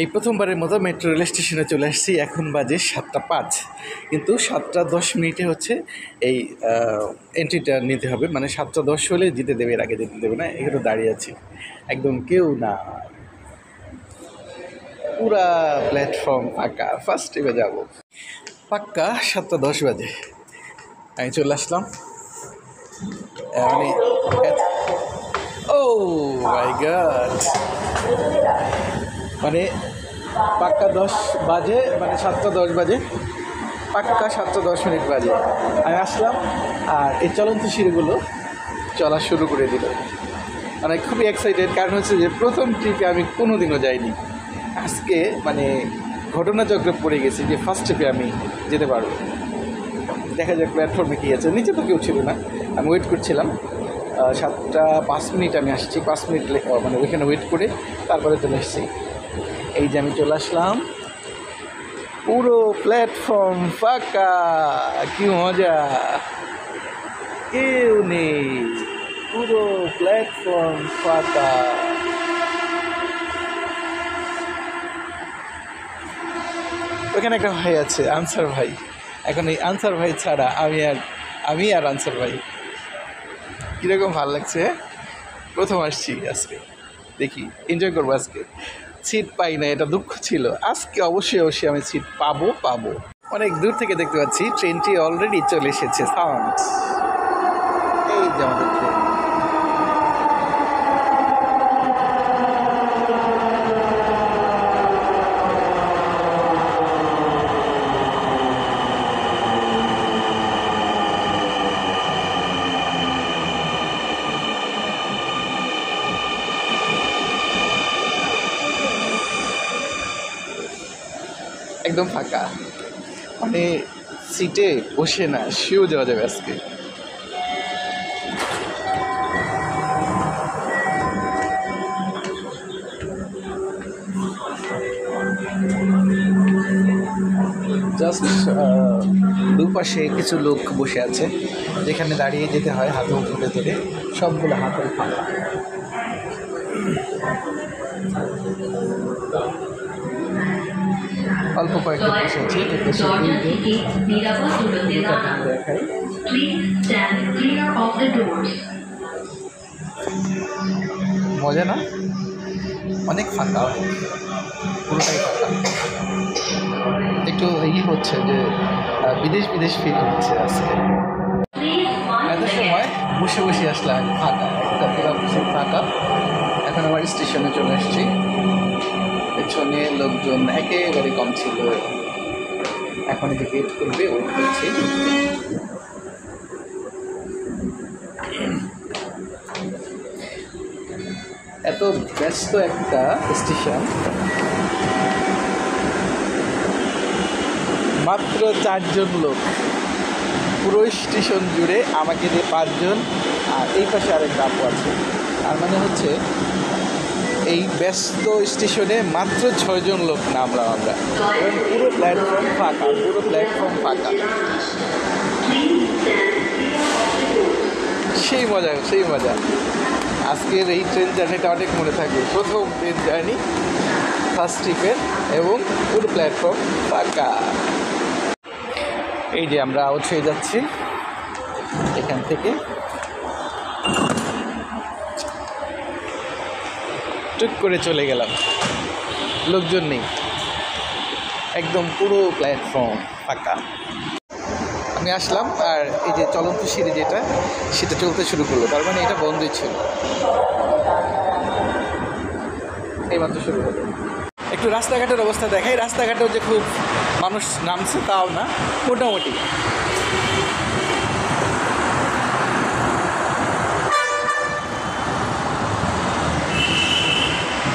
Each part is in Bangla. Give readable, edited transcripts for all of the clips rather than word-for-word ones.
এই প্রথমবারের মতো মেট্রো রেল স্টেশনে চলে আসছি। এখন বাজে 7:05, কিন্তু 7:10 হচ্ছে এই এন্ট্রিটা নিতে হবে, মানে 7:10 হলে যেতে দেবে, এর আগে যেতে দেবে না। এখানে দাঁড়িয়ে আছি, একদম কেউ না, পুরা প্ল্যাটফর্ম ফাঁকা। ফার্স্ট এবার যাবো, পাক্কা 7:10 বাজে আমি চলে আসলাম। মানে ও মাই গড, মানে পাক্কা 10 বাজে, মানে 7:10 বাজে, পাক্কা 7:10 বাজে আমি আসলাম। আর এই চলন্ত সিঁড়িগুলো চলা শুরু করে দিল। মানে খুবই এক্সাইটেড, কারণ হচ্ছে যে প্রথম ট্রিপে আমি কোনো দিনও যাইনি। আজকে মানে ঘটনাচক্রে পড়ে গেছি যে ফার্স্ট ট্রিপে আমি যেতে পারবো। দেখা যাক প্ল্যাটফর্মে কী আছে। নিচে তো কেউ ছিল না, আমি ওয়েট করছিলাম। 7:05 আমি আসছি, 5 মিনিট মানে ওইখানে ওয়েট করে তারপরে চলে এসেছি। এই যে আমি চলে আসলাম, পুরো প্ল্যাটফর্ম ফাঁকা, কি মজা, কেউ নেই, পুরো প্ল্যাটফর্ম ফাঁকা। ওখানে একটা ভাই আছে, আনসার ভাই। এখন এই আনসার ভাই ছাড়া আমি আর আনসার ভাই। কীরকম ভালো লাগছে, প্রথম আসছি আজকে, দেখি এনজয় করবো আজকে। সিট পাই না, এটা দুঃখ ছিল। আজকে অবশ্যই আমি সিট পাবো। অনেক দূর থেকে দেখতে পাচ্ছি ট্রেনটি অলরেডি চলে এসেছে। সাউন্ড, এই যে আমাদের ট্রেন। একদম ফাঁকা, মানে সিটে বসে না, শুয়েও যাওয়া যাবে আজকে। জাস্ট দুপাশে কিছু লোক বসে আছে, যেখানে দাঁড়িয়ে যেতে হয় হাতে উঠে ধরে, সবগুলো হাতের ফাঁকা। অল্প কয়েকটা বসে আছে, দেখাই। মজা না, অনেক ফাঁকা, পুরোটাই ফাঁকা। একটু হচ্ছে যে বিদেশ ফিল হচ্ছে আজকে। এত সময় বসে আসলাম, ফাঁকা, একটা পুরো বসে ফাঁকা। এখন আবার স্টেশনে চলে আসছি, পেছনে লোকজন একেবারে কম ছিল। এখন যে গেট করবে ওয়েট করছি। এত ব্যস্ত একটা স্টেশন, মাত্র 4 জন লোক পুরো স্টেশন জুড়ে, আমাকে দিয়ে 5 জন, আর এই পাশে আরেক আপু আছে। আর মানে হচ্ছে এই ব্যস্ত স্টেশনে মাত্র 6 জন লোক নামলাম আমরা, এবং পুরো প্ল্যাটফর্ম ফাঁকা। সেই মজা। আজকের এই ট্রেন জার্নিটা অনেক মনে থাকবে। প্রথম ট্রেন জার্নি, ফার্স্ট ট্রিপের, এবং পুরো প্ল্যাটফর্ম ফাঁকা। এই যে আমরা আউট হয়ে যাচ্ছি এখান থেকে, টুক করে চলে গেলাম, লোকজন নেই, একদম পুরো প্ল্যাটফর্ম ফাঁকা। আমি আসলাম, আর এই যে চলন্ত সিঁড়ি সেটা চলতে শুরু করলো, তার মানে এটা বন্ধই ছিল, এইমাত্র শুরু হলো। একটু রাস্তাঘাটের অবস্থা দেখাই। রাস্তাঘাটেও যে খুব মানুষ নামছে তাও না, মোটামুটি।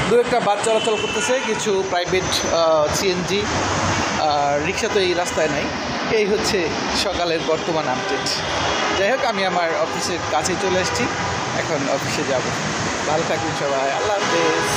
দু একটা বাস চলাচল করতেছে, কিছু প্রাইভেট সিএনজি, রিক্সা তো এই রাস্তায় নাই। এই হচ্ছে সকালের বর্তমান আপডেট। যাই হোক, আমি আমার অফিসের কাছে চলে এসেছি, এখন অফিসে যাব। ভালো থাকবেন সবাই, আল্লাহ হাফেজ।